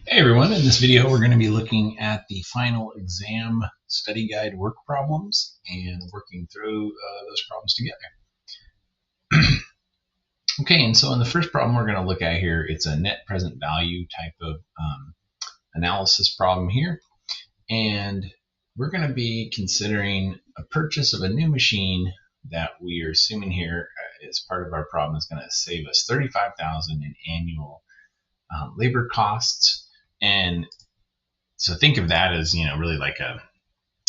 Hey everyone, in this video we're going to be looking at the final exam study guide work problems and working through those problems together. Okay, and so in the first problem we're going to look at here, it's a net present value type of analysis problem here. And we're going to be considering a purchase of a new machine that we are assuming here as part of our problem is going to save us $35,000 in annual labor costs. And so think of that as, really like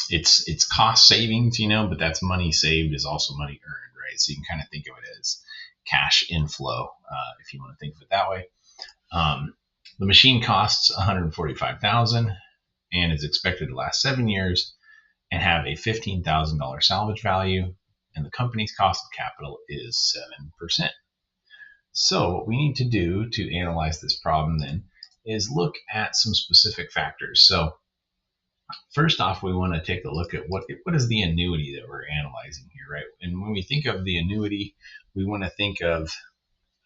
it's cost savings, but that's money saved is also money earned, right? So you can kind of think of it as cash inflow, if you want to think of it that way. The machine costs $145,000 and is expected to last 7 years and have a $15,000 salvage value, and the company's cost of capital is 7%. So what we need to do to analyze this problem then is look at some specific factors. So first off, we want to take a look at what is the annuity that we're analyzing here, right? And when we think of the annuity, we want to think of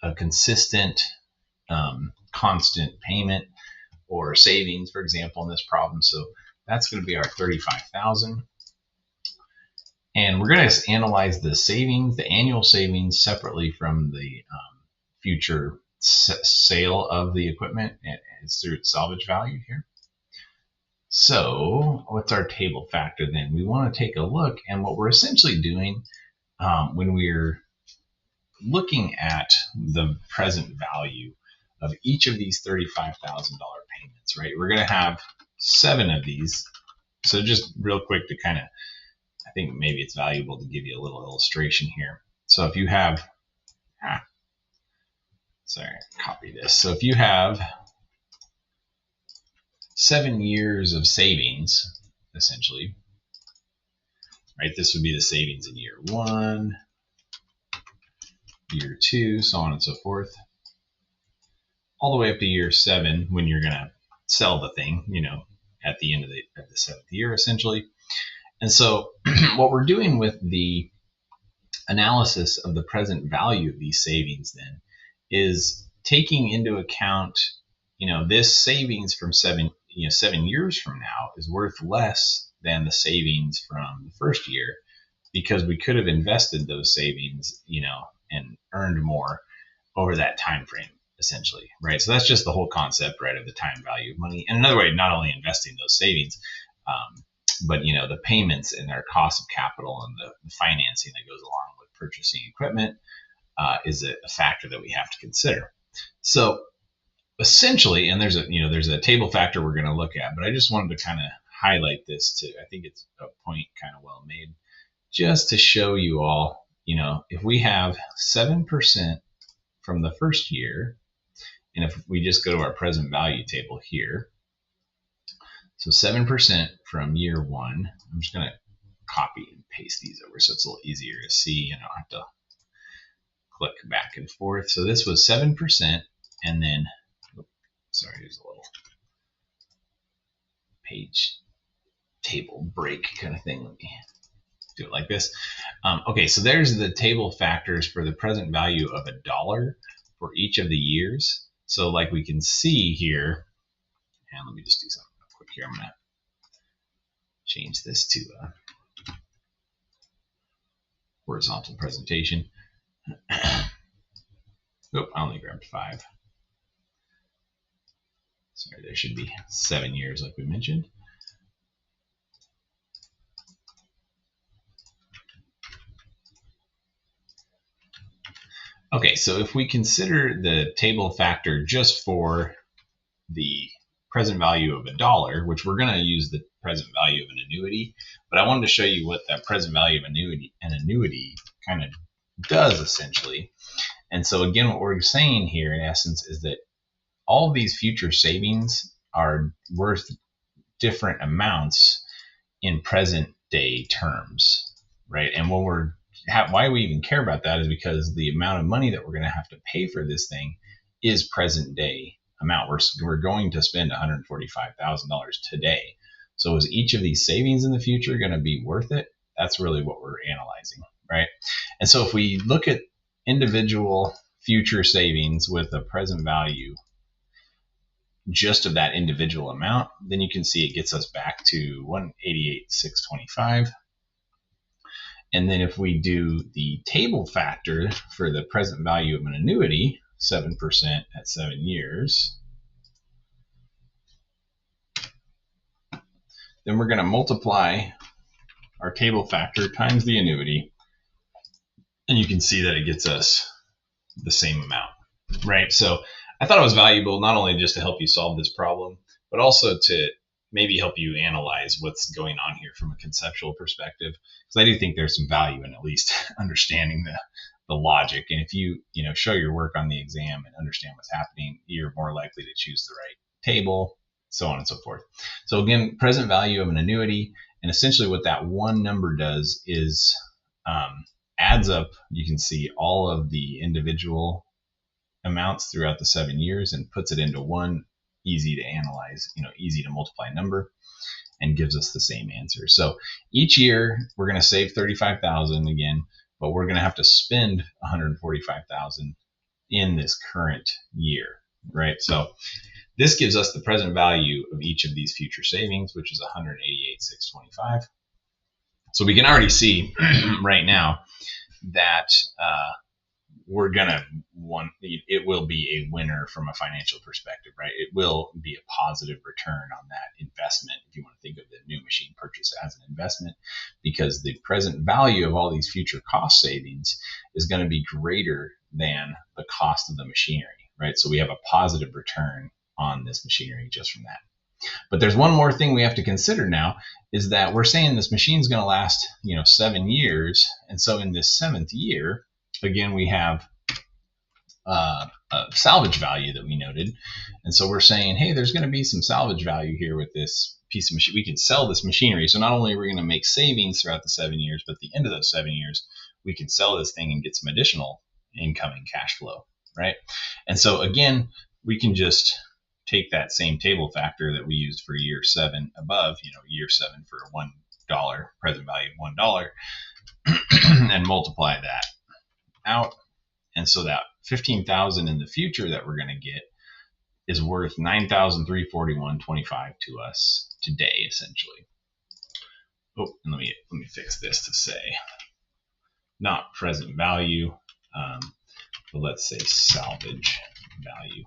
a consistent, constant payment or savings, for example, in this problem. So that's going to be our $35,000. And we're going to analyze the savings, the annual savings, separately from the future sale of the equipment, and it's through its salvage value here. So what's our table factor then? We want to take a look, and what we're essentially doing when we're looking at the present value of each of these $35,000 payments, right? We're going to have 7 of these. So just real quick to kind of, I think maybe it's valuable to give you a little illustration here. So if you have, copy this. So if you have 7 years of savings, essentially, right? This would be the savings in year 1, year 2, so on and so forth, all the way up to year 7 when you're going to sell the thing, at the end of the 7th year, essentially. And so what we're doing with the analysis of the present value of these savings then is taking into account, this savings from 7 years from now is worth less than the savings from the first year, because we could have invested those savings, and earned more over that time frame, essentially, right? So that's just the whole concept, right, of the time value of money. And another way, not only investing those savings, but the payments and their cost of capital and the financing that goes along with purchasing equipment is a factor that we have to consider. So essentially, and there's a table factor we're going to look at, but I just wanted to kind of highlight this too. I think it's a point kind of well made, just to show you all, if we have 7% from the first year, and if we just go to our present value table here, so 7% from year 1, I'm just going to copy and paste these over so it's a little easier to see, and I don't have to click back and forth. So this was 7%, and then, sorry, there's a little page table break kind of thing. Let me do it like this. Okay, so there's the table factors for the present value of $1 for each of the years. So like we can see here, and let me just do something real quick here. I'm going to change this to a horizontal presentation. Oh, I only grabbed 5. Sorry, there should be 7 years like we mentioned. Okay, so if we consider the table factor just for the present value of $1, which we're going to use the present value of an annuity, but I wanted to show you what that present value of an annuity kind of does essentially. And so again, what we're saying here in essence is that all of these future savings are worth different amounts in present day terms, right? And when why we even care about that is because the amount of money that we're going to have to pay for this thing is present day amount. We're going to spend $145,000 today. So is each of these savings in the future going to be worth it? That's really what we're analyzing, right? And so if we look at individual future savings with a present value, just of that individual amount, then you can see it gets us back to 188,625. And then if we do the table factor for the present value of an annuity, 7% at 7 years, then we're going to multiply our table factor times the annuity, and you can see that it gets us the same amount, right? So I thought it was valuable not only just to help you solve this problem, but also to maybe help you analyze what's going on here from a conceptual perspective, because I do think there's some value in at least understanding the logic. And if you show your work on the exam and understand what's happening, you're more likely to choose the right table, so on and so forth. So again, present value of an annuity, and essentially what that one number does is adds up, you can see all of the individual amounts throughout the 7 years and puts it into one easy to analyze, easy to multiply number, and gives us the same answer. So each year we're going to save 35,000 again, but we're going to have to spend 145,000 in this current year, right? So this gives us the present value of each of these future savings, which is 188,625. So we can already see right now that it will be a winner from a financial perspective, right? It will be a positive return on that investment, if you want to think of the new machine purchase as an investment, because the present value of all these future cost savings is going to be greater than the cost of the machinery, right? So we have a positive return on this machinery just from that. But there's one more thing we have to consider now, is that we're saying this machine is going to last, 7 years. And so in this 7th year, again, we have a salvage value that we noted. And so we're saying, hey, there's going to be some salvage value here with this piece of machine. We can sell this machinery. So not only are we going to make savings throughout the 7 years, but at the end of those 7 years, we can sell this thing and get some additional incoming cash flow, right? And so again, we can just take that same table factor that we used for year 7 above, year 7 for $1, present value of $1, and multiply that out. And so that 15,000 in the future that we're going to get is worth 9,341.25 to us today, essentially. Oh, and let me fix this to say not present value, but let's say salvage value.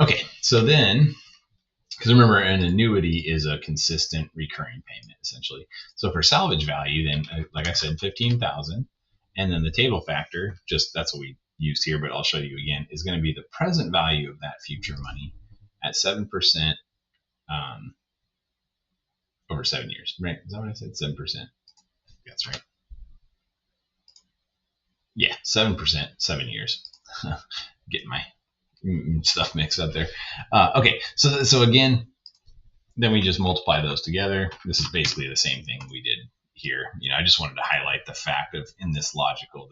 Okay, so then, because remember, an annuity is a consistent recurring payment, essentially. So for salvage value, then, like I said, 15,000, and then the table factor, just that's what we used here, but I'll show you again, is going to be the present value of that future money at 7% over 7 years, right? Is that what I said? 7%. That's right. Yeah, 7%, 7 years. Getting my stuff mixed up there. Okay, so again, then we just multiply those together. This is basically the same thing we did here. I just wanted to highlight the fact of in this logical,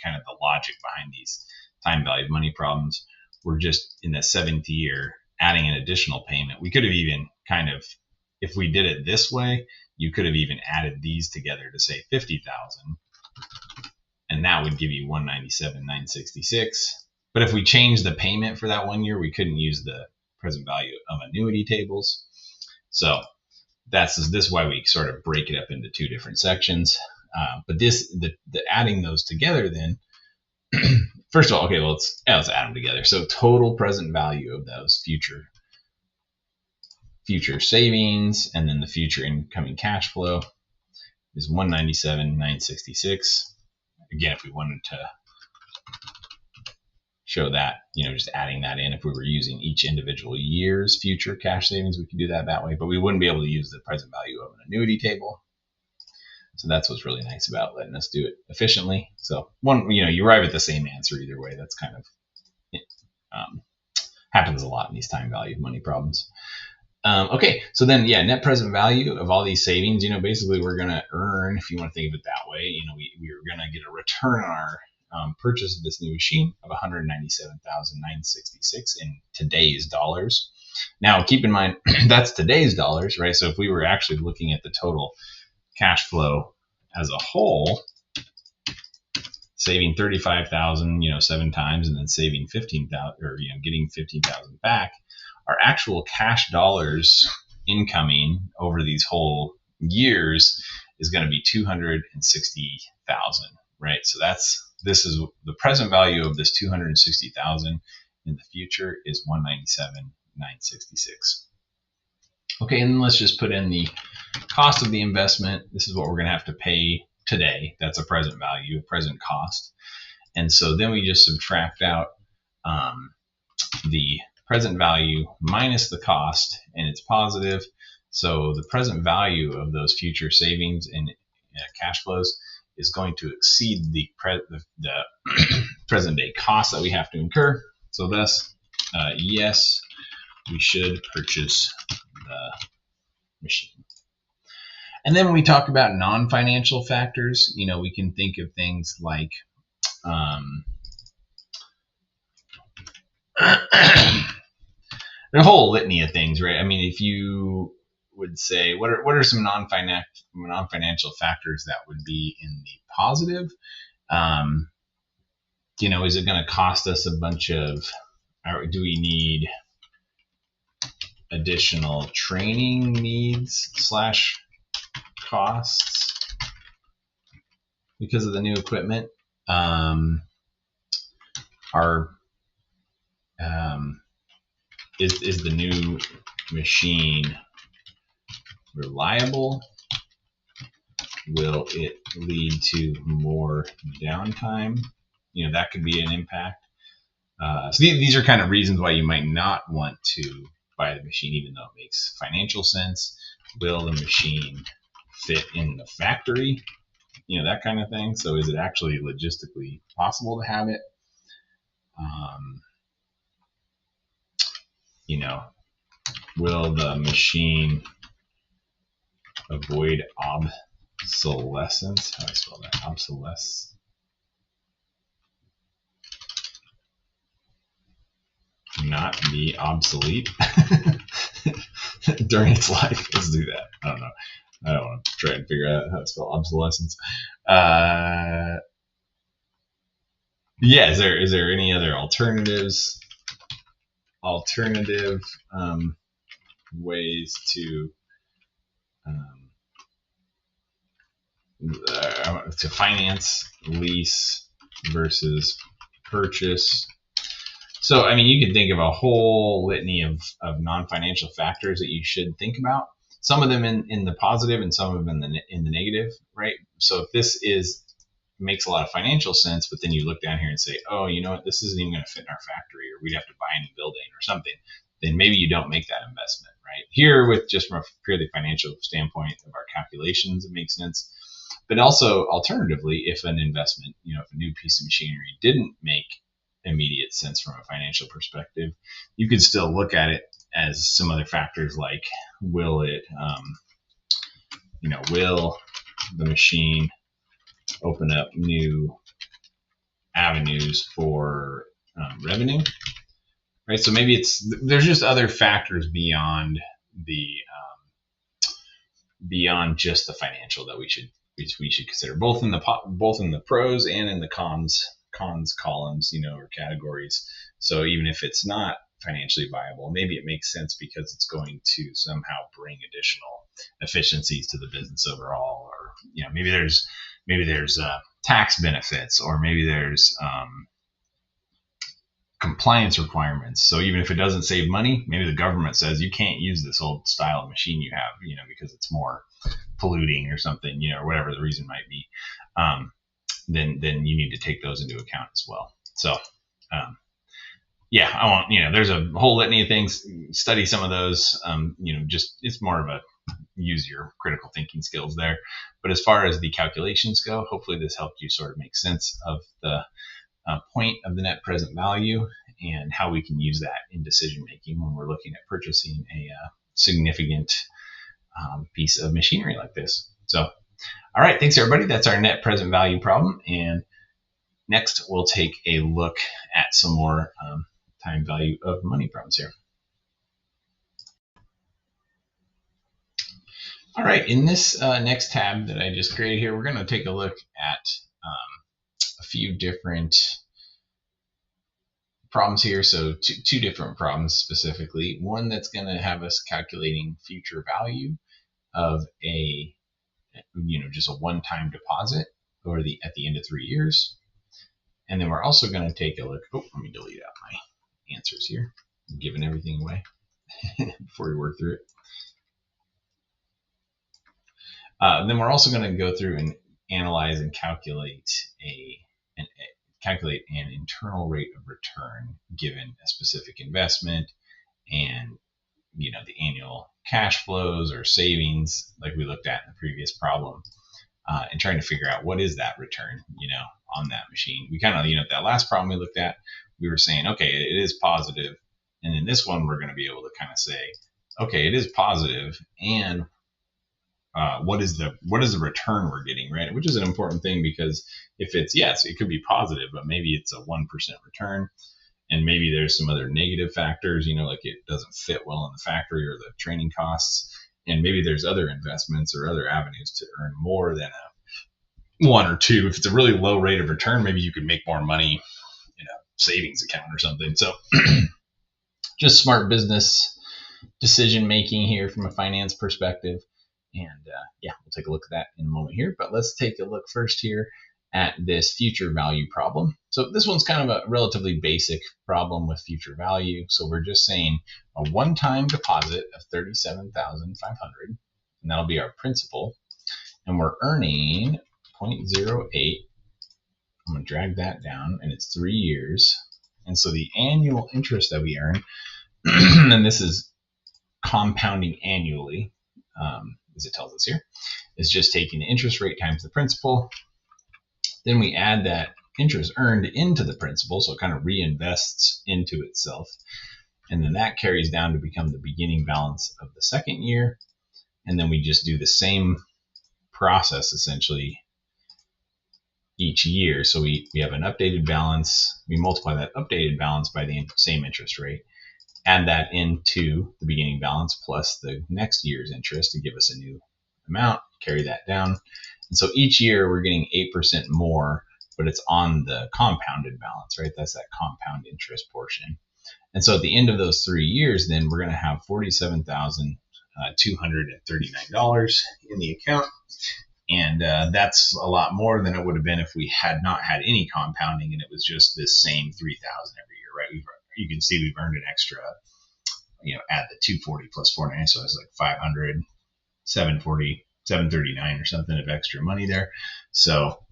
kind of the logic behind these time value of money problems. We're just in the 7th year adding an additional payment. We could have even kind of, if we did it this way, you could have even added these together to say 50,000, and that would give you 197,966. But if we change the payment for that 1 year, we couldn't use the present value of annuity tables. So this is why we sort of break it up into 2 different sections. But the adding those together then, first of all, okay, well, let's add them together. So total present value of those future savings and then the future incoming cash flow is 197,966. Again, if we wanted to show that, just adding that in, if we were using each individual year's future cash savings, we could do that way, but we wouldn't be able to use the present value of an annuity table. So that's what's really nice about letting us do it efficiently. So you arrive at the same answer either way. That's kind of happens a lot in these time value of money problems. Okay, so then, net present value of all these savings, basically we're going to earn, if you want to think of it that way, we are going to get a return on our purchase of this new machine of 197,966 in today's dollars. Now, keep in mind, that's today's dollars, right? So if we were actually looking at the total cash flow as a whole, saving 35,000, 7 times, and then saving 15,000, or getting 15,000 back, our actual cash dollars incoming over these whole years is going to be 260,000, right? So this is the present value of this 260,000 in the future is 197,966. Okay, and then let's just put in the cost of the investment. This is what we're going to have to pay today. That's a present value, a present cost. And so then we just subtract out the present value minus the cost, and it's positive. So the present value of those future savings and cash flows is going to exceed the present day cost that we have to incur. So thus, yes, we should purchase the machine. And then when we talk about non-financial factors, we can think of things like a whole litany of things, right? I mean, if you would say, what are some non-financial factors that would be in the positive? Is it going to cost us a bunch of, or do we need additional training needs / costs because of the new equipment? Is the new machine reliable? Will it lead to more downtime? That could be an impact. So these are kind of reasons why you might not want to buy the machine, even though it makes financial sense. Will the machine fit in the factory? That kind of thing. So is it actually logistically possible to have it? Will the machine avoid obsolescence? How do I spell that? Obsolescence. Not be obsolete during its life. Let's do that. I don't know. I don't want to try and figure out how to spell obsolescence. Yeah, is there any other alternatives? Alternative ways to finance, lease versus purchase. So, I mean, you can think of a whole litany of non-financial factors that you should think about. Some of them in the positive and some of them in the negative, right? So if this makes a lot of financial sense, but then you look down here and say, oh, you know what, this isn't even going to fit in our factory, or we'd have to buy a new building or something, then maybe you don't make that investment, right? Here, with just from a purely financial standpoint of our calculations, it makes sense. But also, alternatively, if an investment, if a new piece of machinery didn't make immediate sense from a financial perspective, you could still look at it as some other factors like, will the machine open up new avenues for revenue, right? So maybe there's just other factors beyond just the financial that we should consider, both in the pros and in the cons columns, or categories. So even if it's not financially viable, maybe it makes sense because it's going to somehow bring additional efficiencies to the business overall, or maybe there's tax benefits, or maybe there's compliance requirements. So even if it doesn't save money, maybe the government says you can't use this old style of machine you have, because it's more polluting or something, or whatever the reason might be. Then you need to take those into account as well. So there's a whole litany of things. Study some of those. Just it's more of a use your critical thinking skills there. But as far as the calculations go, hopefully this helped you sort of make sense of the point of the net present value and how we can use that in decision making when we're looking at purchasing a significant piece of machinery like this. So, all right, thanks everybody. That's our net present value problem. And next we'll take a look at some more time value of money problems here. All right, in this next tab that I just created here, we're going to take a look at a few different problems here. So two different problems specifically. One that's going to have us calculating future value of a, just a one-time deposit or at the end of 3 years. And then we're also going to take a look. Oh, let me delete out my answers here. I'm giving everything away before we work through it. Then we're also going to go through and analyze and calculate an internal rate of return given a specific investment and the annual cash flows or savings like we looked at in the previous problem, and trying to figure out what is that return on that machine. We kind of that last problem we looked at, we were saying okay, it is positive, and in this one we're going to be able to kind of say okay, it is positive, and what is the return we're getting, right? Which is an important thing, because if it's yes, it could be positive, but maybe it's a 1% return, and maybe there's some other negative factors, like it doesn't fit well in the factory or the training costs, and maybe there's other investments or other avenues to earn more than a 1 or 2. If it's a really low rate of return, maybe you could make more money in a savings account or something. So just smart business decision making here from a finance perspective. And we'll take a look at that in a moment here. But let's take a look first here at this future value problem. So this one's kind of a relatively basic problem with future value. So we're just saying a one-time deposit of $37,500, and that'll be our principal. And we're earning 0.08. I'm going to drag that down, and it's 3 years. And so the annual interest that we earn, and this is compounding annually, as it tells us here, is just taking the interest rate times the principal. Then we add that interest earned into the principal, so it kind of reinvests into itself. And then that carries down to become the beginning balance of the second year. And then we just do the same process essentially each year. So we have an updated balance. We multiply that updated balance by the same interest rate, add that into the beginning balance plus the next year's interest to give us a new amount, carry that down. And so each year we're getting 8% more, but it's on the compounded balance, right? That's that compound interest portion. And so at the end of those 3 years, then we're going to have $47,239 in the account. And that's a lot more than it would have been if we had not had any compounding and it was just this same 3,000 every year, right? You can see we've earned an extra, add the 240 plus 49, so it's like 500, 740, 739 or something of extra money there. So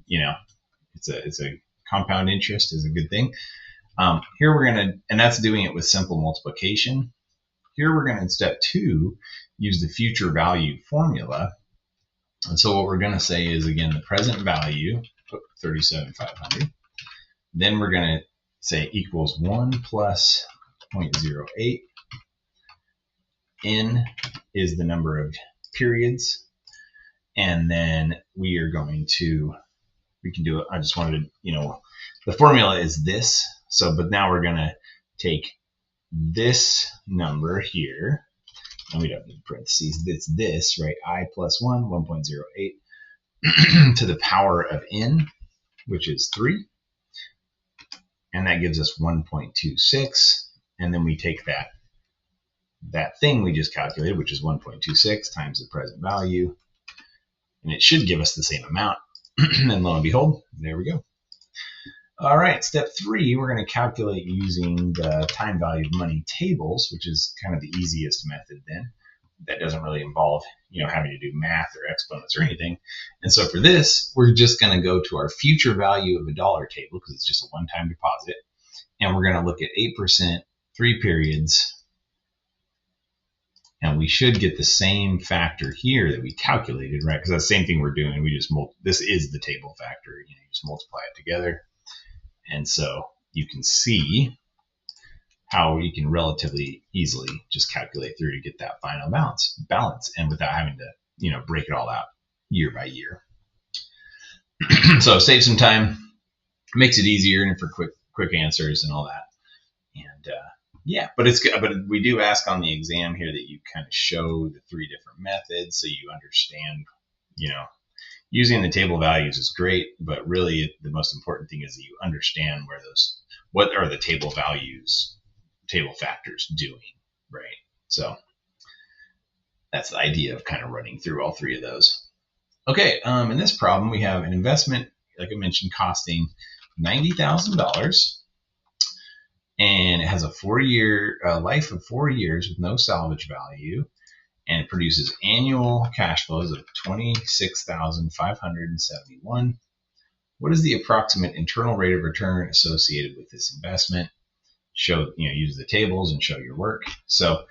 it's a compound interest is a good thing. Here we're gonna, and that's doing it with simple multiplication. Here we're gonna, in step 2, use the future value formula. And so what we're gonna say is, again, the present value, 37,500. Then we're gonna say equals 1 plus 0.08. N is the number of periods. And then we are going to, we can do it. I just wanted to, the formula is this. So, but now we're going to take this number here, and we don't need parentheses. It's this, right? I plus 1, 1.08 to the power of n, which is 3. And that gives us 1.26. And then we take that thing we just calculated, which is 1.26 times the present value, and it should give us the same amount. And lo and behold, there we go. All right, step 3, we're going to calculate using the time value of money tables, which is kind of the easiest method then. That doesn't really involve, having to do math or exponents or anything. And so for this, we're just going to go to our future value of a dollar table, because it's just a one-time deposit. And we're going to look at 8%, 3 periods, and we should get the same factor here that we calculated, right? Because that's the same thing we're doing. We just this is the table factor. You just multiply it together. And so you can see how you can relatively easily just calculate through to get that final balance, and without having to, break it all out year by year. So save some time, makes it easier, and for quick answers and all that. And but it's good. But we do ask on the exam here that you kind of show the 3 different methods, so you understand, using the table values is great, but really the most important thing is that you understand what are the table values, table factors doing, right? So that's the idea of kind of running through all three of those. Okay, in this problem, we have an investment, like I mentioned, costing $90,000, and it has a 4-year life of 4 years with no salvage value, and it produces annual cash flows of $26,571. What is the approximate internal rate of return associated with this investment? Use the tables and show your work. So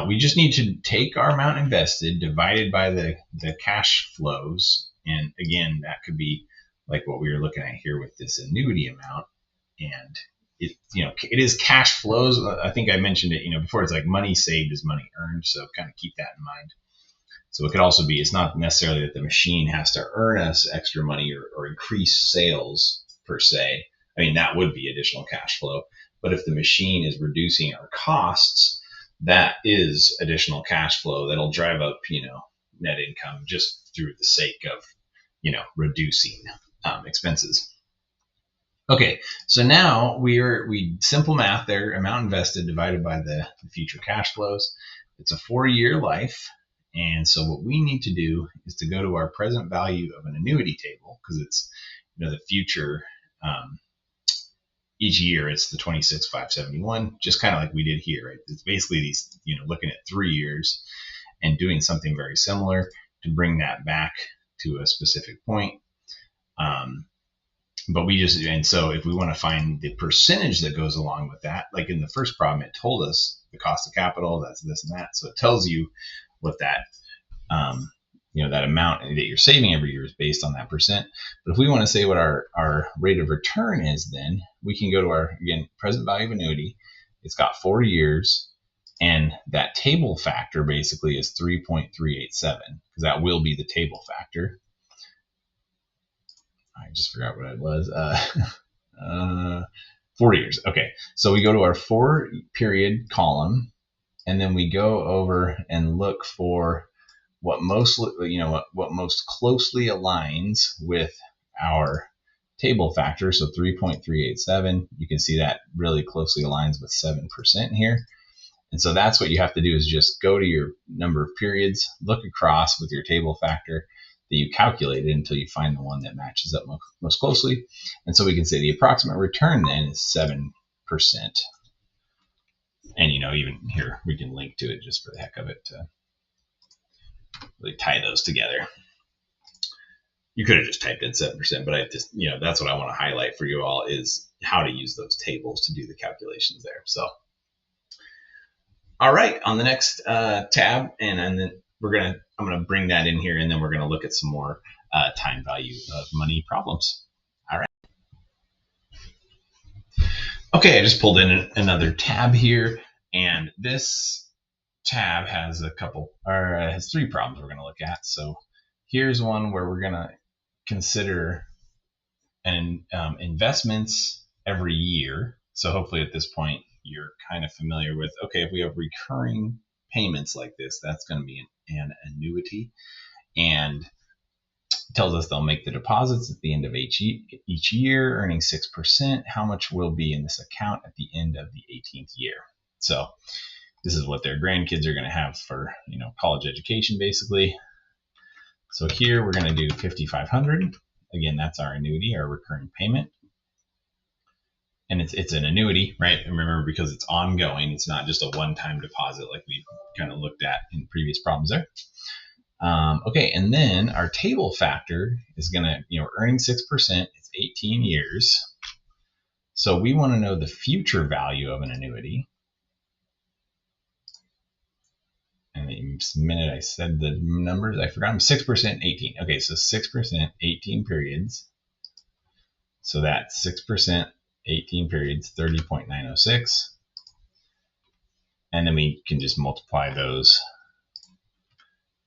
we just need to take our amount invested divided by the cash flows. And again, that could be like what we were looking at here with this annuity amount. And it is cash flows. I think I mentioned it, before. It's like money saved is money earned. So kind of keep that in mind. So it could also be, it's not necessarily that the machine has to earn us extra money or increase sales per se. I mean, that would be additional cash flow. But if the machine is reducing our costs, that is additional cash flow that'll drive up, net income just through the sake of, reducing expenses. Okay, so now we simple math there, amount invested divided by the future cash flows. It's a 4-year life. And so what we need to do is to go to our present value of an annuity table, because it's, the future, each year it's the 26,571, just kind of like we did here, right? It's basically these, looking at 3 years and doing something very similar to bring that back to a specific point. But so if we want to find the percentage that goes along with that, like in the first problem, it told us the cost of capital, that's this and that. So it tells you what that, that amount that you're saving every year is based on that percent. But if we want to say what our rate of return is, then we can go to our, again, present value of annuity. It's got 4 years, and that table factor basically is 3.387, because that will be the table factor. I just forgot what it was. 4 years. Okay, so we go to our 4-period column, and then we go over and look for what most closely aligns with our table factor. So 3.387. You can see that really closely aligns with 7% here. And so that's what you have to do, is just go to your number of periods, look across with your table factor that you calculated until you find the one that matches up most closely. And so we can say the approximate return then is 7%. And, even here, we can link to it just for the heck of it to really tie those together. You could have just typed in 7%, but I just, that's what I want to highlight for you all, is how to use those tables to do the calculations there. So, all right, on the next tab, and then I'm going to bring that in here, and then we're going to look at some more time value of money problems. All right. Okay, I just pulled in another tab here, and this tab has has 3 problems we're going to look at. So here's one where we're going to consider investments every year. So hopefully at this point you're kind of familiar with, okay, if we have recurring payments like this, that's going to be an annuity, and tells us they'll make the deposits at the end of each year, earning 6%. How much will be in this account at the end of the 18th year? So this is what their grandkids are going to have for, college education, basically. So here we're going to do $5,500. Again, that's our annuity, our recurring payment. And it's an annuity, right? And remember, because it's ongoing, it's not just a one-time deposit like we kind of looked at in previous problems there. Okay, and then our table factor is going to, earning 6%, it's 18 years. So we want to know the future value of an annuity. And the minute I said the numbers, I forgot them. 6%, 18. Okay, so 6%, 18 periods. So that's 6%, 18 periods, 30.906. And then we can just multiply those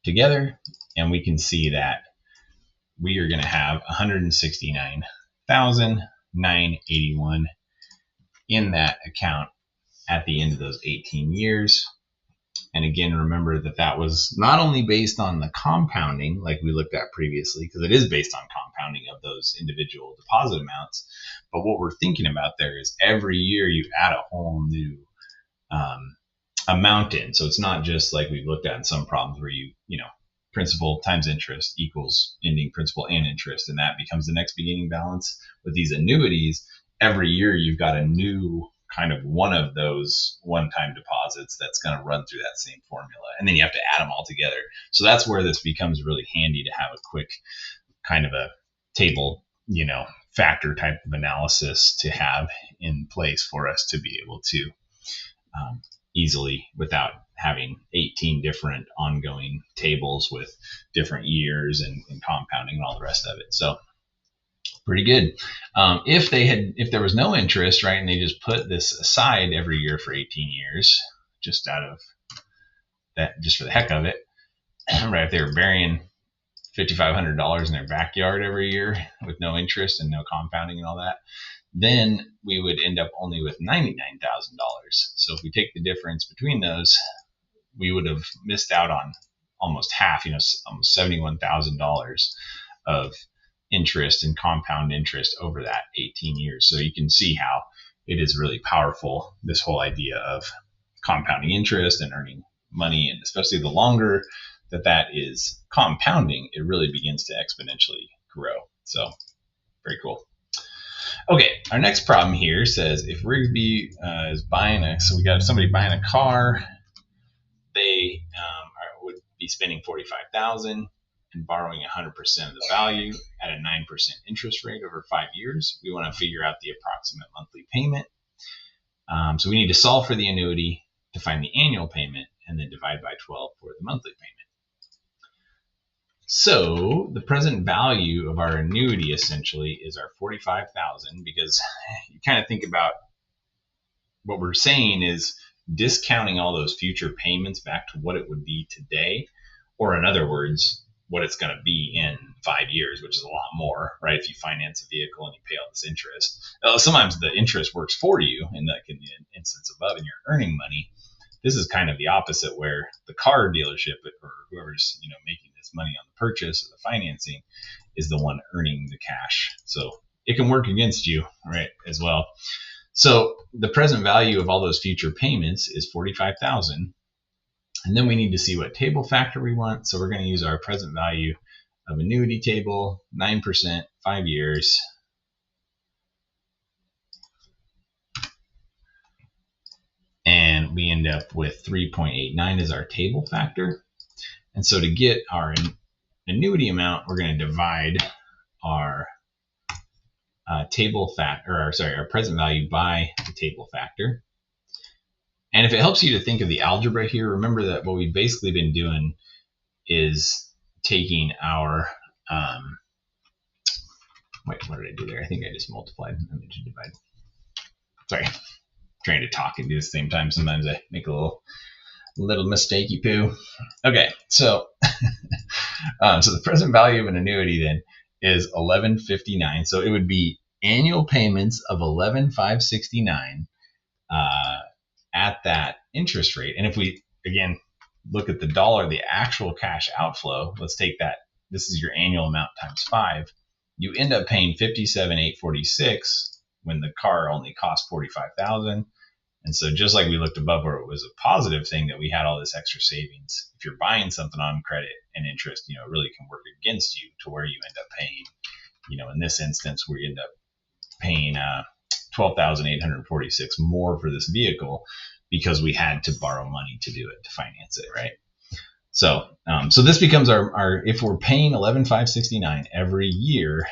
together, and we can see that we are going to have $169,981 in that account at the end of those 18 years. And again, remember that that was not only based on the compounding like we looked at previously, because it is based on compounding of those individual deposit amounts, but what we're thinking about there is every year you add a whole new amount in. So it's not just like we've looked at in some problems where you know, principal times interest equals ending principal and interest, and that becomes the next beginning balance. With these annuities, every year you've got a new kind of one of those one-time deposits that's going to run through that same formula, and then you have to add them all together. So that's where this becomes really handy to have a quick kind of a table, you know, factor type of analysis to have in place for us to be able to easily, without having 18 different ongoing tables with different years and compounding and all the rest of it. So pretty good. If there was no interest, right, and they just put this aside every year for 18 years, just out of that, just for the heck of it, right, if they were burying $5,500 in their backyard every year with no interest and no compounding and all that, then we would end up only with $99,000. So if we take the difference between those, we would have missed out on almost half, almost $71,000 of interest and compound interest over that 18 years. So you can see how it is really powerful, this whole idea of compounding interest and earning money, and especially the longer that is compounding, it really begins to exponentially grow. So very cool. Okay, our next problem here says if Rigby is so we got somebody buying a car, they would be spending $45,000 and borrowing 100% of the value at a 9% interest rate over 5 years. We want to figure out the approximate monthly payment. So we need to solve for the annuity to find the annual payment and then divide by 12 for the monthly payment. So the present value of our annuity essentially is our $45,000, because you kind of think about what we're saying is discounting all those future payments back to what it would be today, or in other words, what it's going to be in 5 years, which is a lot more, right? If you finance a vehicle and you pay all this interest, sometimes the interest works for you, and like in the instance above, and you're earning money. This is kind of the opposite, where the car dealership or whoever's making this money on the purchase or the financing is the one earning the cash. So it can work against you, right, as well. So the present value of all those future payments is $45,000. And then we need to see what table factor we want. So we're going to use our present value of annuity table, 9%, 5 years. And we end up with 3.89 as our table factor. And so to get our annuity amount, we're going to divide our our present value by the table factor. And if it helps you to think of the algebra here, remember that what we've basically been doing is taking our, what did I do there? I think I just multiplied. Let me just divide. Sorry, trying to talk and do this at the same time. Sometimes I make a little mistakey poo. Okay, so so the present value of an annuity then is $11.59. So it would be annual payments of $11,569 at that interest rate. And if we again look at the dollar, the actual cash outflow, let's take that. This is your annual amount times 5. You end up paying $57,846 when the car only cost $45,000. And so just like we looked above where it was a positive thing that we had all this extra savings, if you're buying something on credit and interest, it really can work against you to where you end up paying, in this instance, we end up paying $12,846 more for this vehicle because we had to borrow money to do it, to finance it, right? So so this becomes our if we're paying $11,569 every year,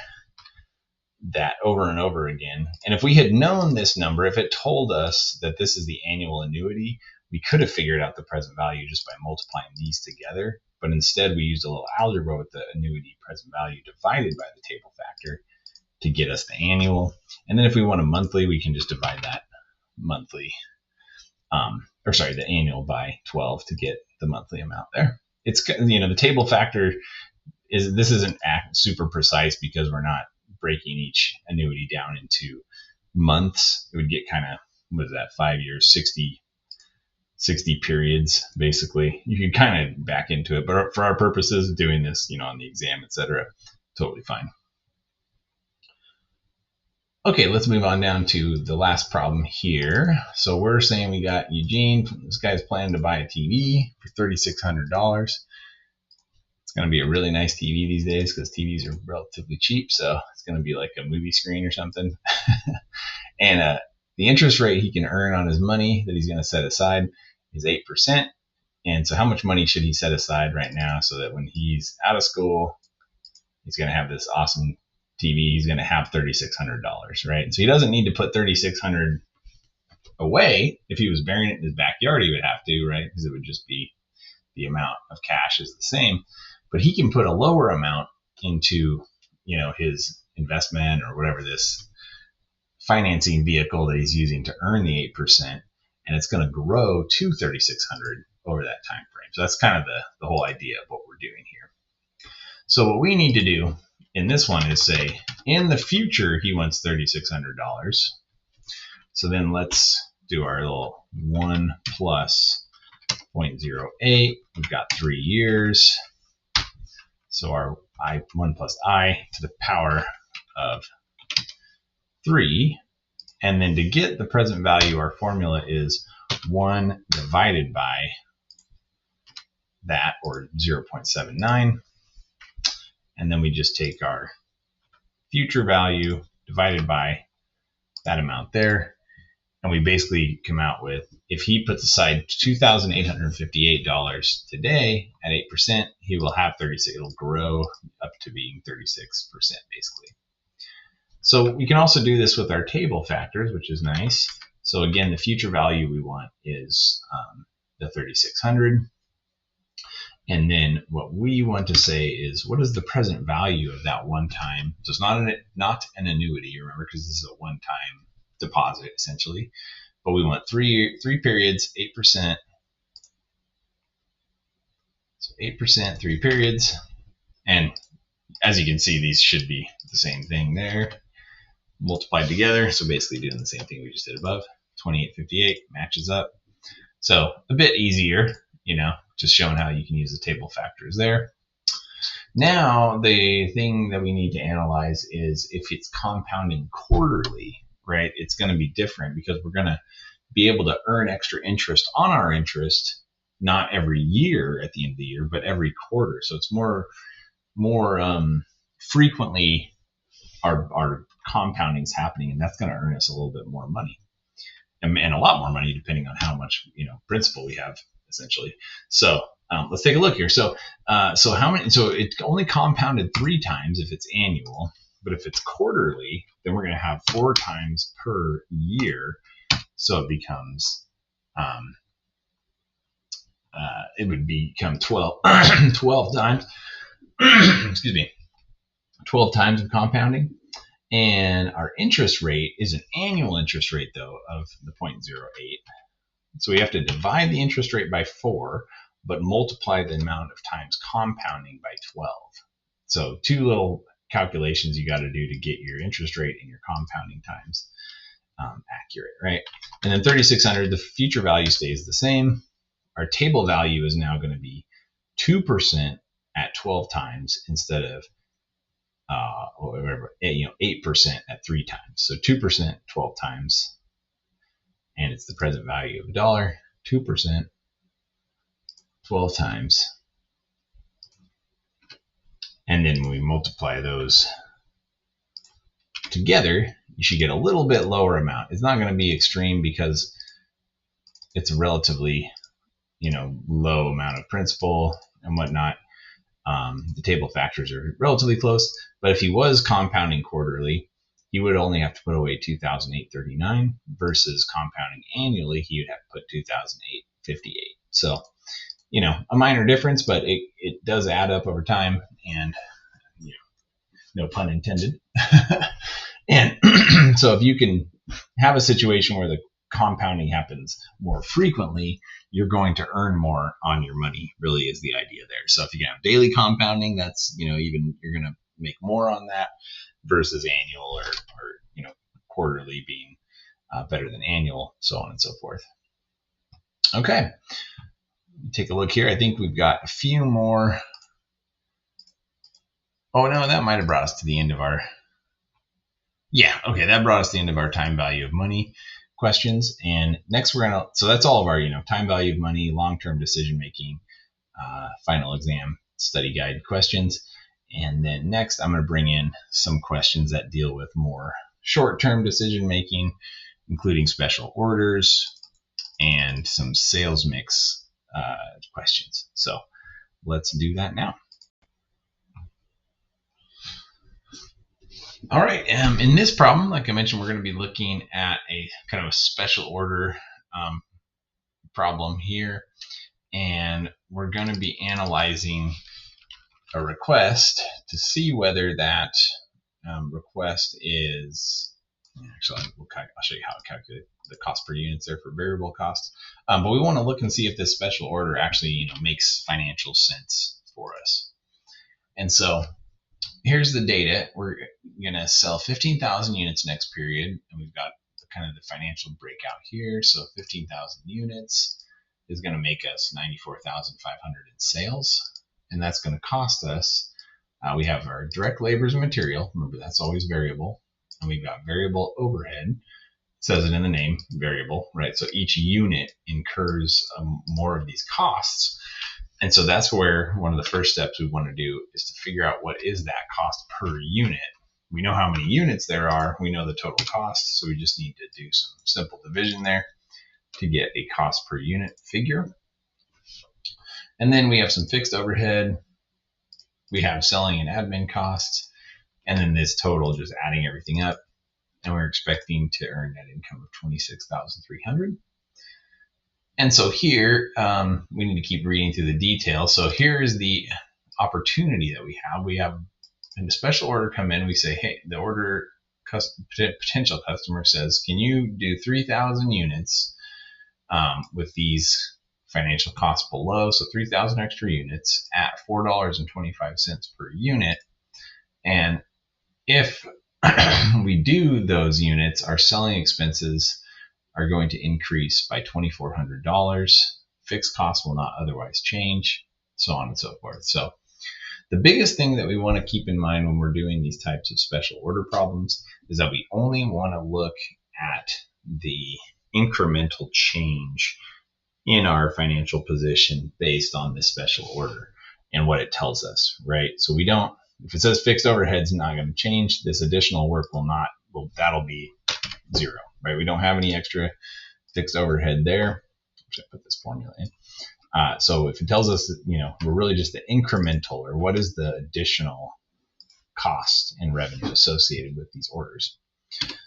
that over and over again. And if we had known this number, if it told us that this is the annual annuity, we could have figured out the present value just by multiplying these together. But instead, we used a little algebra with the annuity present value divided by the table factor to get us the annual. And then if we want a monthly, we can just divide that monthly, the annual by 12 to get the monthly amount there. It's, the table factor isn't super precise because we're not breaking each annuity down into months. It would get kind of, 5 years, 60 periods, basically. You can kind of back into it, but for our purposes, doing this, on the exam, etc., totally fine. Okay, let's move on down to the last problem here. So we're saying we got Eugene. This guy's planning to buy a TV for $3,600. It's going to be a really nice TV these days because TVs are relatively cheap. So it's going to be like a movie screen or something. And the interest rate he can earn on his money that he's going to set aside is 8%. And so how much money should he set aside right now so that when he's out of school, he's going to have this awesome TV, he's going to have $3,600, right? And so he doesn't need to put $3,600 away. If he was burying it in his backyard, he would have to, right? Because it would just be the amount of cash is the same. But he can put a lower amount into, his investment or whatever this financing vehicle that he's using to earn the 8%, and it's going to grow to $3,600 over that time frame. So that's kind of the whole idea of what we're doing here. So what we need to do in this one is say, in the future, he wants $3,600. So then let's do our little 1 plus 0.08. We've got 3 years. So our 1 plus I to the power of 3. And then to get the present value, our formula is 1 divided by that, or 0.79. And then we just take our future value divided by that amount there. And we basically come out with, if he puts aside $2,858 today at 8%, he will have 36. It'll grow up to being 36%, basically. So we can also do this with our table factors, which is nice. So again, the future value we want is the 3,600. And then what we want to say is, what is the present value of that one time? So it's not an annuity, remember, because this is a one-time deposit, essentially. But we want three periods, 8%. So 8%, 3 periods. And as you can see, these should be the same thing there, multiplied together. So basically doing the same thing we just did above. 2858 matches up. So a bit easier, just showing how you can use the table factors there. Now, the thing that we need to analyze is if it's compounding quarterly, right? It's going to be different because we're going to be able to earn extra interest on our interest, not every year at the end of the year, but every quarter. So it's more frequently our compounding is happening, and that's going to earn us a little bit more money, and a lot more money depending on how much principal we have, essentially. So let's take a look here. So how many? So it only compounded 3 times if it's annual, but if it's quarterly, then we're going to have 4 times per year. So it becomes it would become 12 times. Excuse me, 12 times of compounding. And our interest rate is an annual interest rate, though, of the 0.08. So we have to divide the interest rate by 4, but multiply the amount of times compounding by 12. So 2 little calculations you got to do to get your interest rate and your compounding times accurate, right? And then 3,600, the future value stays the same. Our table value is now going to be 2% at 12 times instead of 8% at 3 times. So 2% 12 times, and it's the present value of $1. 2% 12 times, and then when we multiply those together, you should get a little bit lower amount. It's not going to be extreme because it's a relatively low amount of principal and whatnot. The table factors are relatively close, but if he was compounding quarterly, he would only have to put away $2,839 versus compounding annually, he would have to put $2,858. So, a minor difference, but it does add up over time, and no pun intended. And so if you can have a situation where the compounding happens more frequently, you're going to earn more on your money, really is the idea there. So if you can have daily compounding, that's, even you're going to make more on that versus annual or quarterly being better than annual, so on and so forth. Okay, take a look here. I think we've got a few more. Oh no, that might have brought us to the end of our, yeah, okay, that brought us to the end of our time value of money questions. And next we're gonna, so that's all of our, time value of money, long-term decision making, final exam study guide questions. And then next I'm gonna bring in some questions that deal with more short-term decision making, including special orders and some sales mix questions. So let's do that now. All right, in this problem, like I mentioned, we're going to be looking at a kind of a special order problem here, and we're going to be analyzing a request to see whether that request is, actually I'll show you how to calculate the cost per units there for variable costs, but we want to look and see if this special order actually makes financial sense for us. And so here's the data. We're going to sell 15,000 units next period, and we've got kind of the financial breakout here. So 15,000 units is going to make us 94,500 in sales, and that's going to cost us, we have our direct labors and material. Remember, that's always variable. And we've got variable overhead. It says it in the name, variable, right? So each unit incurs more of these costs. And so that's where one of the first steps we want to do is to figure out what is that cost per unit. We know how many units there are. We know the total cost. So we just need to do some simple division there to get a cost per unit figure. And then we have some fixed overhead. We have selling and admin costs. And then this total, just adding everything up. And we're expecting to earn net income of 26,300. And so here, we need to keep reading through the details. So here is the opportunity that we have. We have a special order come in. We say, hey, the order potential customer says, can you do 3,000 units with these financial costs below? So 3,000 extra units at $4.25 per unit. And if we do those units, our selling expenses are going to increase by $2,400. Fixed costs will not otherwise change, so on and so forth. So the biggest thing that we want to keep in mind when we're doing these types of special order problems is that we only want to look at the incremental change in our financial position based on this special order and what it tells us, right? So we don't, if it says fixed overhead's not going to change, this additional work will not, that'll be zero, right? We don't have any extra fixed overhead there. Should I put this formula in? So if it tells us that, we're really just the incremental, or what is the additional cost and revenue associated with these orders.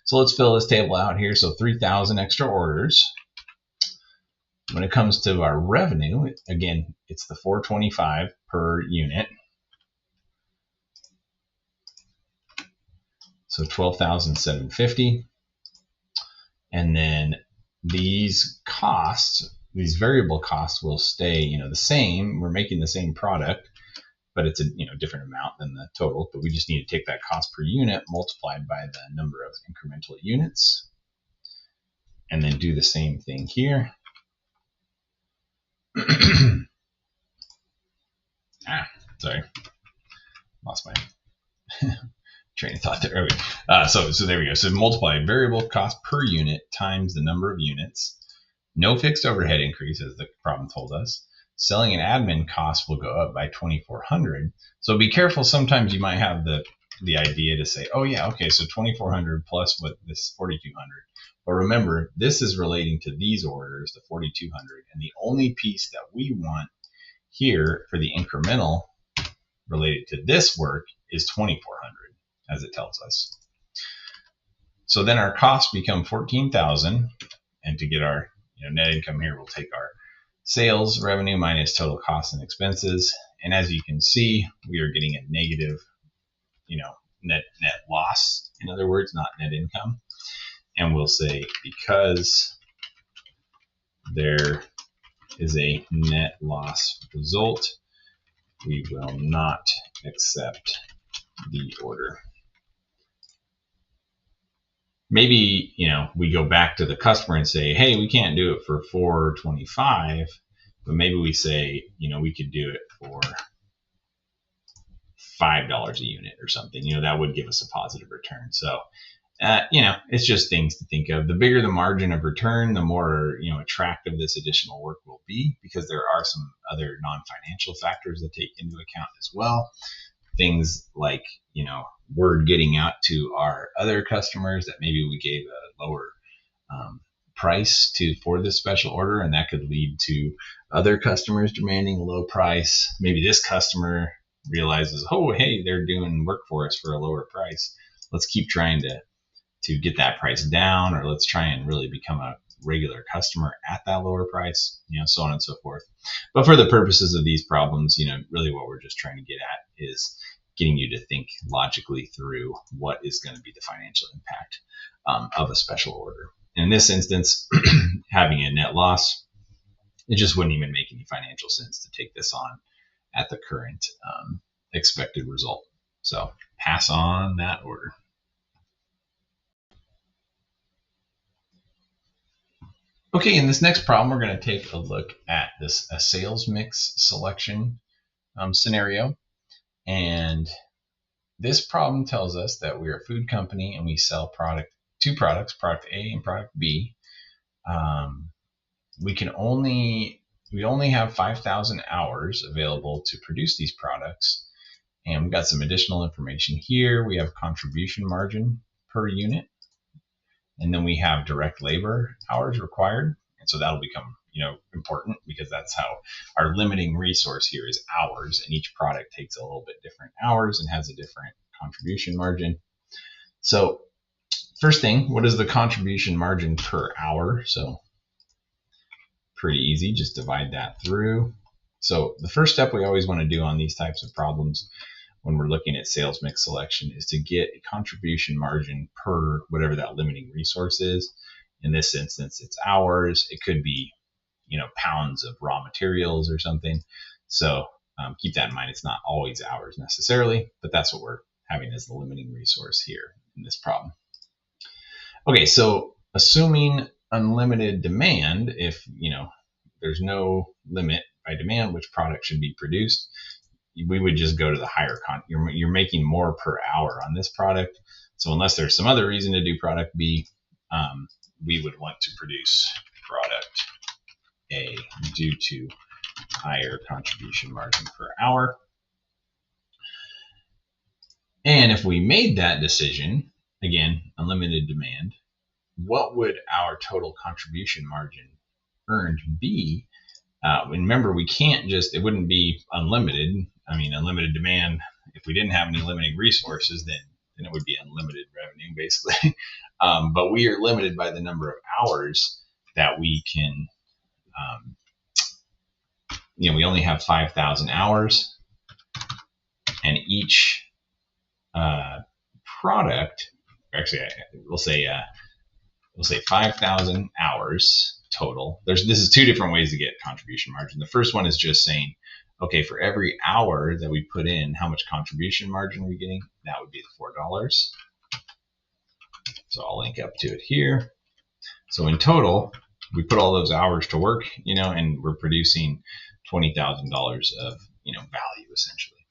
So let's fill this table out here. So 3,000 extra orders. When it comes to our revenue, again, it's the 425 per unit. So 12,750. And then these costs, these variable costs will stay, the same. We're making the same product, but it's a different amount than the total. But we just need to take that cost per unit multiplied by the number of incremental units, and then do the same thing here. Sorry, lost my train of thought there. Okay. So there we go. So multiply variable cost per unit times the number of units. No fixed overhead increase, as the problem told us. Selling and admin costs will go up by 2,400. So be careful. Sometimes you might have the idea to say, oh yeah, okay, so 2,400 plus what this 4,200. But remember, this is relating to these orders, the 4,200, and the only piece that we want here for the incremental related to this work is 2,400, as it tells us. So then our costs become 14,000, and to get our net income here, we'll take our sales revenue minus total costs and expenses, and as you can see, we are getting a negative, net loss. In other words, not net income. And we'll say, because there is a net loss result, we will not accept the order. maybe, we go back to the customer and say, hey, we can't do it for $4.25, but maybe we say, we could do it for $5 a unit or something. That would give us a positive return. So, it's just things to think of. The bigger the margin of return, the more, attractive this additional work will be, because there are some other non-financial factors that take into account as well. Things like, word getting out to our other customers that maybe we gave a lower price for this special order, and that could lead to other customers demanding a low price. Maybe this customer realizes, oh, hey, they're doing work for us for a lower price. Let's keep trying to get that price down, or let's try and really become a regular customer at that lower price, so on and so forth. But for the purposes of these problems, really what we're just trying to get at is getting you to think logically through what is going to be the financial impact of a special order. In this instance, having a net loss, it just wouldn't even make any financial sense to take this on at the current expected result. So pass on that order. Okay, in this next problem, we're going to take a look at a sales mix selection scenario. And this problem tells us that we're a food company and we sell two products, product A and product B. We only have 5,000 hours available to produce these products. And we've got some additional information here. We have contribution margin per unit. And then we have direct labor hours required. And so that'll become, important, because that's how our limiting resource here is hours. And each product takes a little bit different hours and has a different contribution margin. So first thing, what is the contribution margin per hour? So pretty easy, just divide that through. So the first step we always want to do on these types of problems when we're looking at sales mix selection is to get a contribution margin per whatever that limiting resource is. In this instance, it's hours. It could be, pounds of raw materials or something. So keep that in mind. It's not always hours necessarily, but that's what we're having as the limiting resource here in this problem. Okay, so assuming unlimited demand, if, there's no limit by demand which product should be produced, we would just go to the higher you're making more per hour on this product. So unless there's some other reason to do product B, we would want to produce product A due to higher contribution margin per hour. And if we made that decision, again, unlimited demand, what would our total contribution margin earned be? Remember, we can't it wouldn't be unlimited. I mean, unlimited demand, if we didn't have any limiting resources, then it would be unlimited revenue, basically. But we are limited by the number of hours that we can, we only have 5,000 hours, and each product, actually, we'll say 5,000 hours total. This is two different ways to get contribution margin. The first one is just saying, okay, for every hour that we put in, how much contribution margin are we getting? That would be the $4. So I'll link up to it here. So in total, we put all those hours to work, and we're producing $20,000 of, value essentially.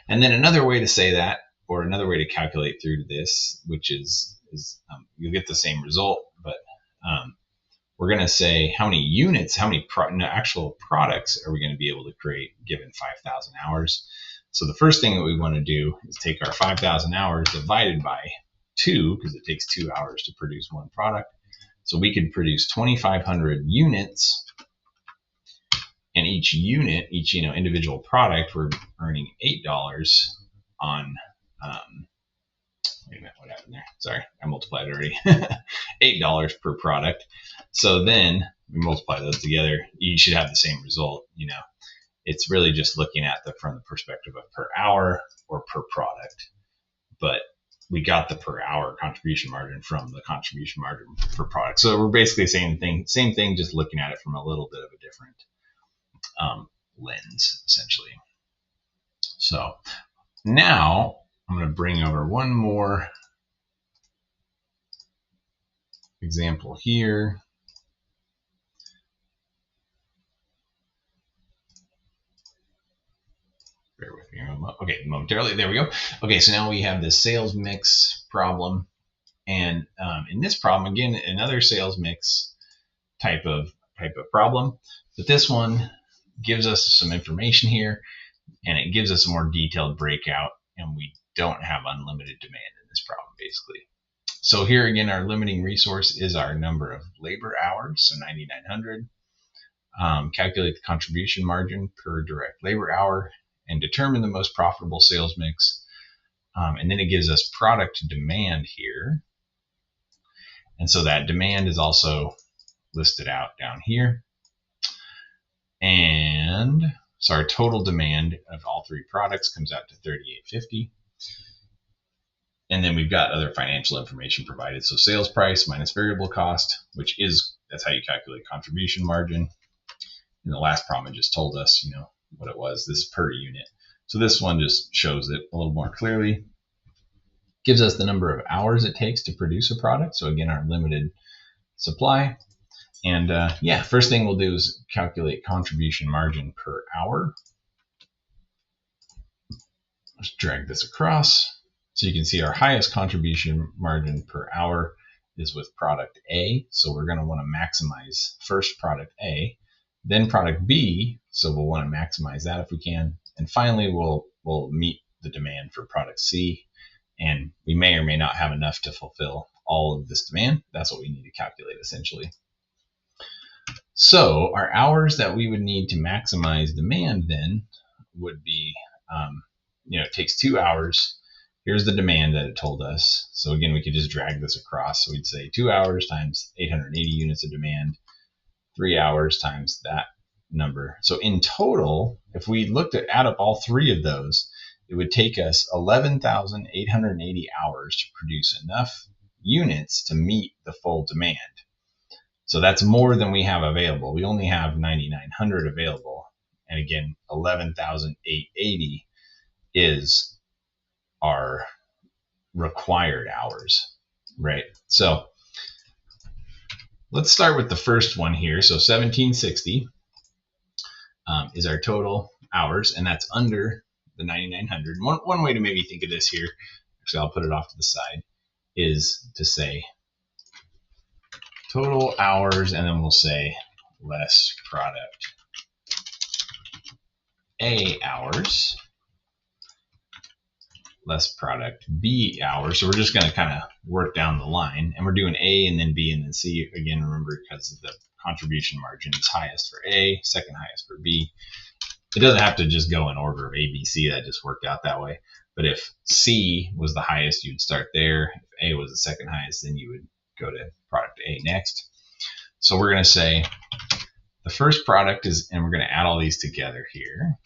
And then another way to say that, or another way to calculate through to this, which is you'll get the same result, but we're going to say how many units, how many actual products are we going to be able to create given 5,000 hours. So the first thing that we want to do is take our 5,000 hours divided by 2, because it takes 2 hours to produce one product. So we could produce 2,500 units, and each unit, individual product, we're earning $8 on, wait a minute, what happened there? Sorry, I multiplied already. $8 per product. So then we multiply those together, you should have the same result. It's really just looking at from the perspective of per hour or per product. But we got the per hour contribution margin from the contribution margin per product. So we're basically saying same thing, just looking at it from a little bit of a different lens, essentially. So now I'm going to bring over one more example here. Bear with me. Okay, momentarily. There we go. Okay, so now we have the sales mix problem. And in this problem, again, another sales mix type of problem. But this one gives us some information here, and it gives us a more detailed breakout, and we don't have unlimited demand in this problem, basically. So here again, our limiting resource is our number of labor hours, so 9,900. Calculate the contribution margin per direct labor hour and determine the most profitable sales mix. And then it gives us product demand here. And so that demand is also listed out down here. And so our total demand of all three products comes out to $38.50. And then we've got other financial information provided. So sales price minus variable cost, that's how you calculate contribution margin. In the last problem, it just told us, what it was. This is per unit. So this one just shows it a little more clearly. Gives us the number of hours it takes to produce a product. So again, our limited supply. And first thing we'll do is calculate contribution margin per hour. Let's drag this across. So you can see our highest contribution margin per hour is with product A. So we're going to want to maximize first product A, then product B. So we'll want to maximize that if we can. And finally, we'll meet the demand for product C. And we may or may not have enough to fulfill all of this demand. That's what we need to calculate essentially. So our hours that we would need to maximize demand then would be, it takes 2 hours. Here's the demand that it told us. So again, we could just drag this across. So we'd say 2 hours times 880 units of demand, 3 hours times that number. So in total, if we looked at add up all three of those, it would take us 11,880 hours to produce enough units to meet the full demand. So that's more than we have available. We only have 9,900 available. And again, 11,880 is our required hours, right? So let's start with the first one here. So 1760 is our total hours, and that's under the 9,900. One way to maybe think of this here, actually I'll put it off to the side, is to say total hours, and then we'll say less product A hours, less product B hours. So we're just going to kind of work down the line, and we're doing A and then B and then C again, remember, because the contribution margin is highest for A, second highest for B. It doesn't have to just go in order of A, B, C. That just worked out that way. But if C was the highest, you'd start there. If A was the second highest, then you would go to product A next. So we're going to say the first product is, and we're going to add all these together here.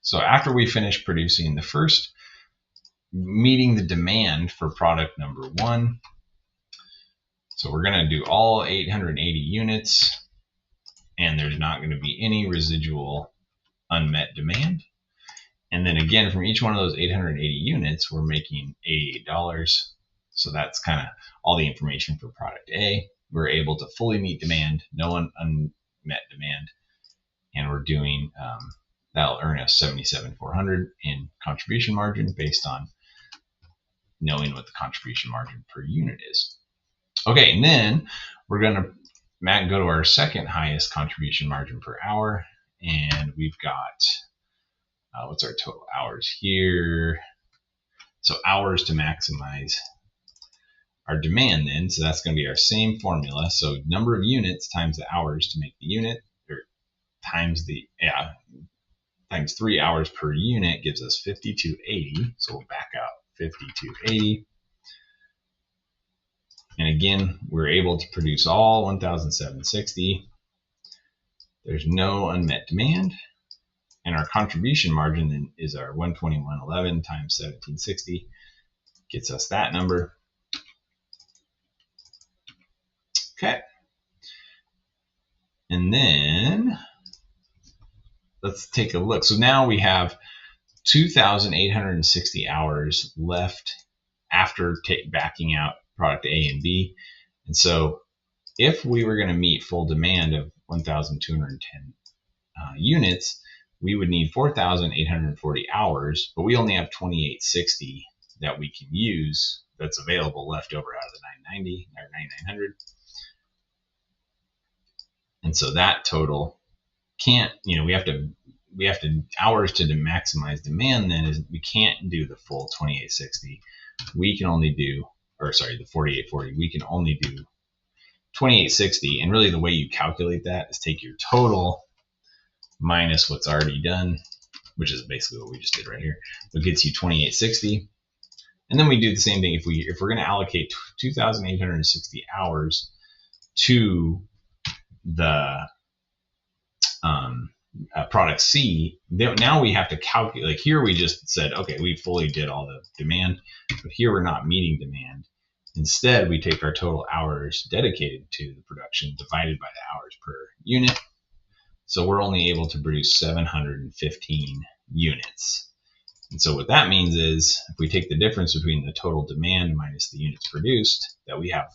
So after we finish producing the first, meeting the demand for product number 1. So we're going to do all 880 units, and there's not going to be any residual unmet demand. And then again, from each one of those 880 units, we're making $88. So that's kind of all the information for product A. We're able to fully meet demand, no unmet demand, and we're doing, that'll earn us $77,400 in contribution margin based on knowing what the contribution margin per unit is. Okay, and then we're going to go to our second highest contribution margin per hour, and we've got, what's our total hours here? So hours to maximize our demand then, so that's going to be our same formula. So number of units times the hours to make the unit, or times 3 hours per unit gives us 5280. So we'll back out 5280. And again, we're able to produce all 1,760. There's no unmet demand. And our contribution margin then is our 121.11 times 1760. Gets us that number. Okay. And then let's take a look. So now we have 2,860 hours left after backing out product A and B. And so if we were going to meet full demand of 1,210 units, we would need 4,840 hours, but we only have 2,860 that we can use that's available left over out of the 990 or 9,900. And so that total can't, we have to hours to maximize demand. Then is we can't do the full 2,860. We can only do, or sorry, the 4,840. We can only do 2,860. And really the way you calculate that is take your total minus what's already done, which is basically what we just did right here. It gets you 2,860. And then we do the same thing if we're going to allocate 2,860 hours to the product C. Now we have to calculate. Like here, we just said, okay, we fully did all the demand, but here we're not meeting demand. Instead, we take our total hours dedicated to the production divided by the hours per unit. So we're only able to produce 715 units. And so what that means is if we take the difference between the total demand minus the units produced, that we have,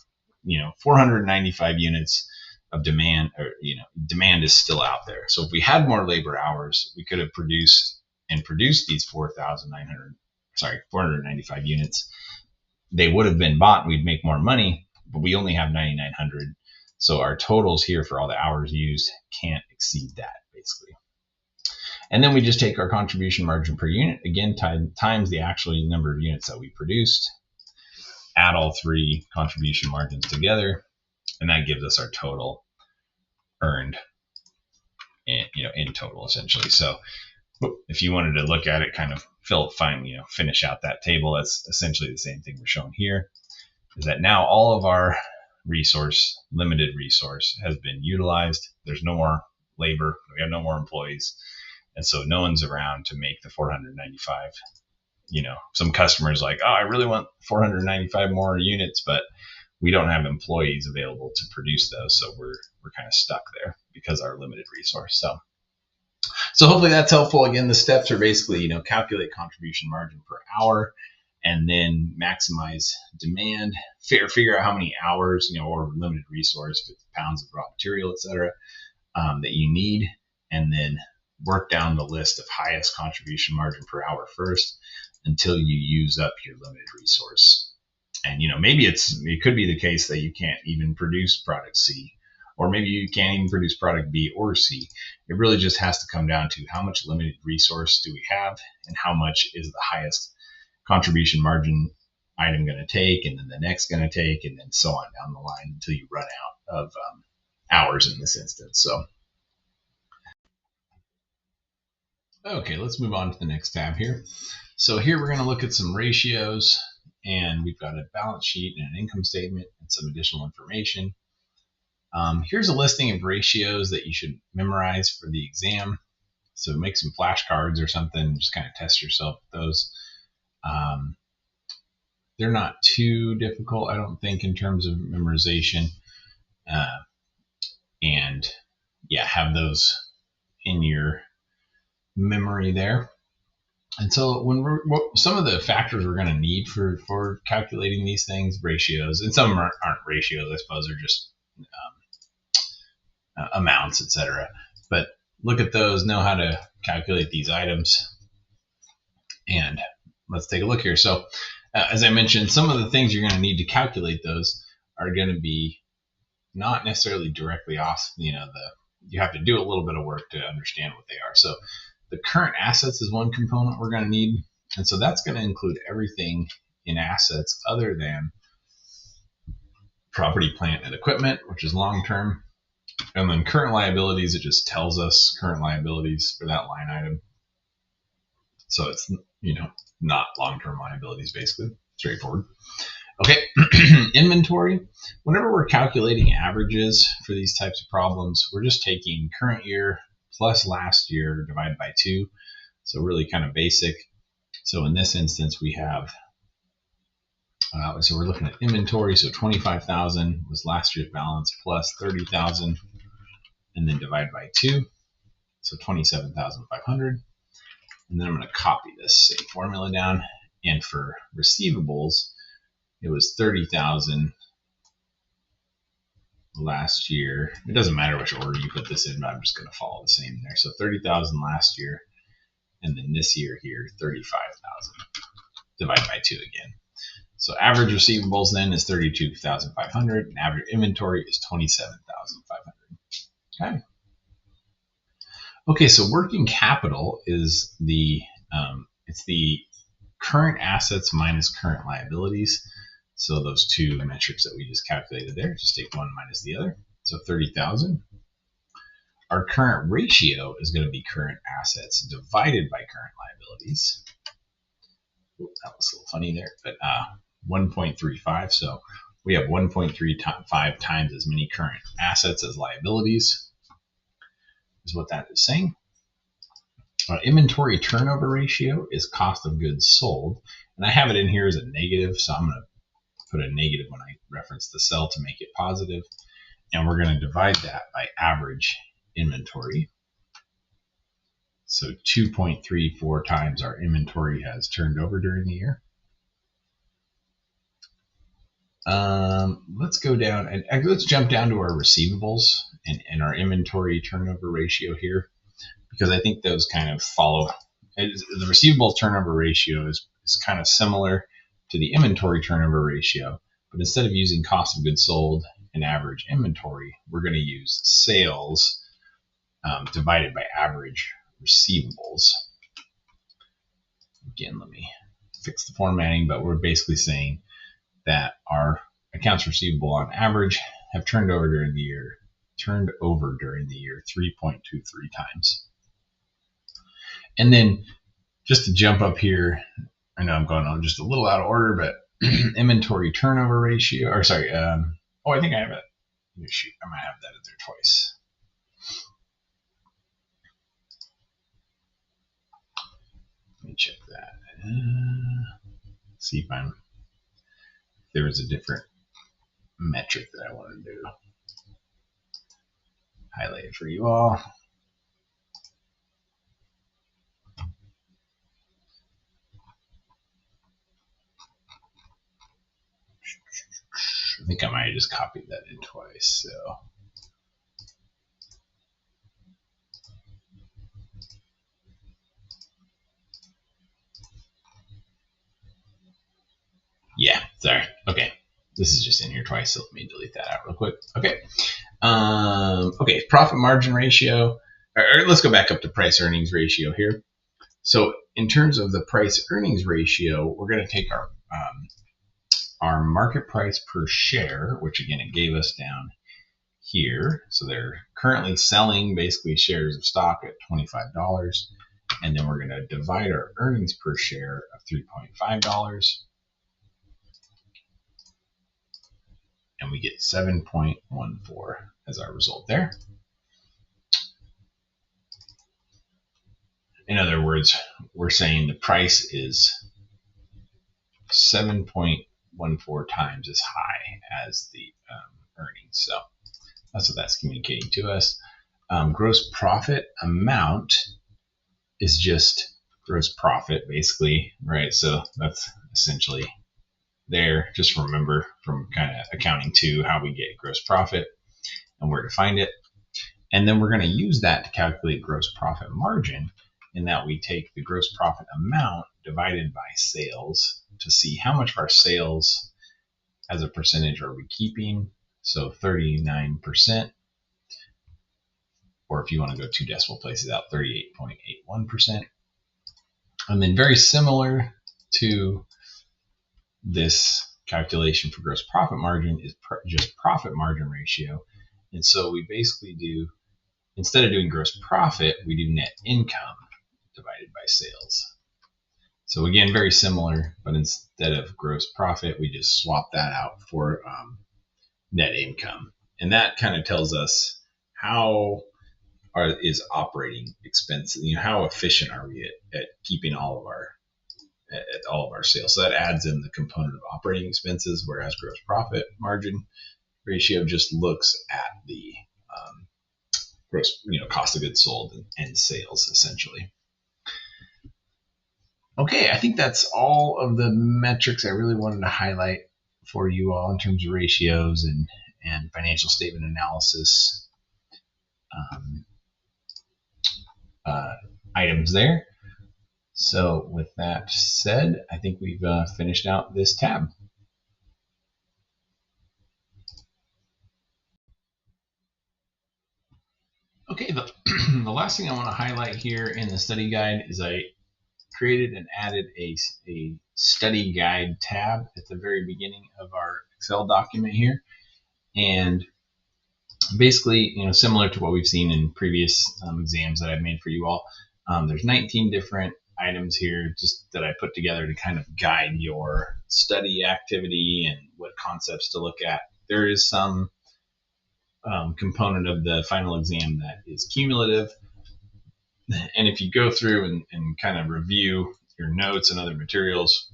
495 units of demand, or, demand is still out there. So if we had more labor hours, we could have produced these 495 units. They would have been bought and we'd make more money, but we only have 9,900. So our totals here for all the hours used can't exceed that, basically. And then we just take our contribution margin per unit, again, times the actual number of units that we produced, add all three contribution margins together, and that gives us our total earned in total, essentially. So if you wanted to look at it, kind of finish out that table, that's essentially the same thing we're showing here, is that now all of our limited resource has been utilized. There's no more labor. We have no more employees. And so no one's around to make the 495. Some customers like, oh, I really want 495 more units, but we don't have employees available to produce those. So we're kind of stuck there because of our limited resource. So hopefully that's helpful. Again, the steps are basically, calculate contribution margin per hour, and then maximize demand, figure out how many hours, or limited resource, pounds of raw material, etc., that you need, and then work down the list of highest contribution margin per hour first until you use up your limited resource. And maybe it could be the case that you can't even produce product C, or maybe you can't even produce product B or C. It really just has to come down to how much limited resource do we have, and how much is the highest contribution margin item going to take, and then the next going to take, and then so on down the line until you run out of hours in this instance. So, okay, let's move on to the next tab here. So here we're going to look at some ratios, and we've got a balance sheet and an income statement and some additional information. Here's a listing of ratios that you should memorize for the exam. So make some flashcards or something, just kind of test yourself with those. They're not too difficult, I don't think, in terms of memorization. And yeah, have those in your memory there. And so some of the factors we're going to need for calculating these things, ratios, and some aren't ratios, I suppose, they're just amounts, etc. But look at those, know how to calculate these items, and let's take a look here. So as I mentioned, some of the things you're going to need to calculate those are going to be not necessarily directly off, you have to do a little bit of work to understand what they are. So the current assets is one component we're going to need. And so that's going to include everything in assets other than property, plant, and equipment, which is long-term. And then current liabilities, it just tells us current liabilities for that line item. So it's, not long-term liabilities, basically. Straightforward. Okay, inventory. Whenever we're calculating averages for these types of problems, we're just taking current year plus last year divided by 2. So really kind of basic. So in this instance, we have, so we're looking at inventory. So 25,000 was last year's balance plus 30,000, and then divide by 2. So 27,500. And then I'm going to copy this same formula down. And for receivables, it was 30,000 last year. It doesn't matter which order you put this in, but I'm just going to follow the same there. So 30,000 last year, and then this year here, 35,000. Divide by 2 again. So average receivables then is 32,500, and average inventory is 27,500. Okay. Okay, so working capital is it's the current assets minus current liabilities. So those two metrics that we just calculated there, just take one minus the other. So 30,000. Our current ratio is going to be current assets divided by current liabilities. Ooh, that was a little funny there, but 1.35. So we have 1.35 times as many current assets as liabilities, is what that is saying. Inventory turnover ratio is cost of goods sold. And I have it in here as a negative, so I'm going to put a negative when I reference the cell to make it positive. And we're going to divide that by average inventory. So 2.34 times our inventory has turned over during the year. Let's go down and let's jump down to our receivables and our inventory turnover ratio here, because I think those kind of follow. The receivable turnover ratio is kind of similar to the inventory turnover ratio, but instead of using cost of goods sold and average inventory, we're going to use sales divided by average receivables. Again, let me fix the formatting, but we're basically saying that our accounts receivable on average have turned over during the year 3.23 times. And then just to jump up here, I know I'm going on just a little out of order, but inventory turnover ratio, or sorry, I think I have it. Shoot, I might have that in there twice. Let me check that. See if there was a different metric that I wanted to highlight it for you all. I think I might have just copied that in twice. So yeah, sorry. Okay, this is just in here twice, so let me delete that out real quick. Okay. Okay, profit margin ratio. Or let's go back up to price earnings ratio here. So in terms of the price earnings ratio, we're going to take our market price per share, which again it gave us down here. So they're currently selling basically shares of stock at $25, and then we're going to divide our earnings per share of $3.5, and we get 7.14 as our result there. In other words, we're saying the price is 7.14 times as high as the earnings. So that's what that's communicating to us. Gross profit amount is just gross profit, basically, right? So that's essentially there. Just remember from kind of accounting 2 how we get gross profit and where to find it. And then we're going to use that to calculate gross profit margin, in that we take the gross profit amount divided by sales to see how much of our sales as a percentage are we keeping. So 39%, or if you want to go 2 decimal places out, 38.81%. And then very similar to this calculation for gross profit margin is just profit margin ratio. And so we basically do, instead of doing gross profit, we do net income divided by sales. So again, very similar, but instead of gross profit, we just swap that out for net income. And that kind of tells us how is operating expense, how efficient are we at keeping all of our sales. So that adds in the component of operating expenses, whereas gross profit margin ratio just looks at the gross, cost of goods sold and sales essentially. Okay, I think that's all of the metrics I really wanted to highlight for you all in terms of ratios and financial statement analysis items there. So with that said, I think we've finished out this tab. Okay, the last thing I want to highlight here in the study guide is I created and added a study guide tab at the very beginning of our Excel document here. And basically, similar to what we've seen in previous exams that I've made for you all, there's 19 different items here just that I put together to kind of guide your study activity and what concepts to look at. There is some component of the final exam that is cumulative. And if you go through and kind of review your notes and other materials,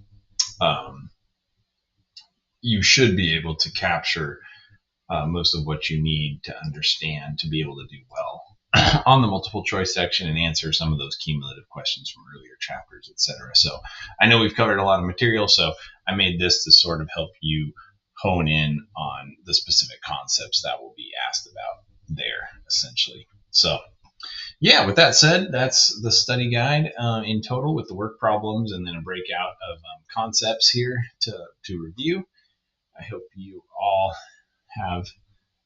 you should be able to capture most of what you need to understand to be able to do well on the multiple choice section and answer some of those cumulative questions from earlier chapters, etc. So I know we've covered a lot of material, so I made this to sort of help you hone in on the specific concepts that will be asked about there, essentially. So yeah, with that said, that's the study guide in total with the work problems and then a breakout of concepts here to review. I hope you all have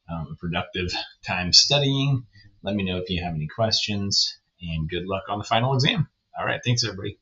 a productive time studying. Let me know if you have any questions, and good luck on the final exam. All right, thanks everybody.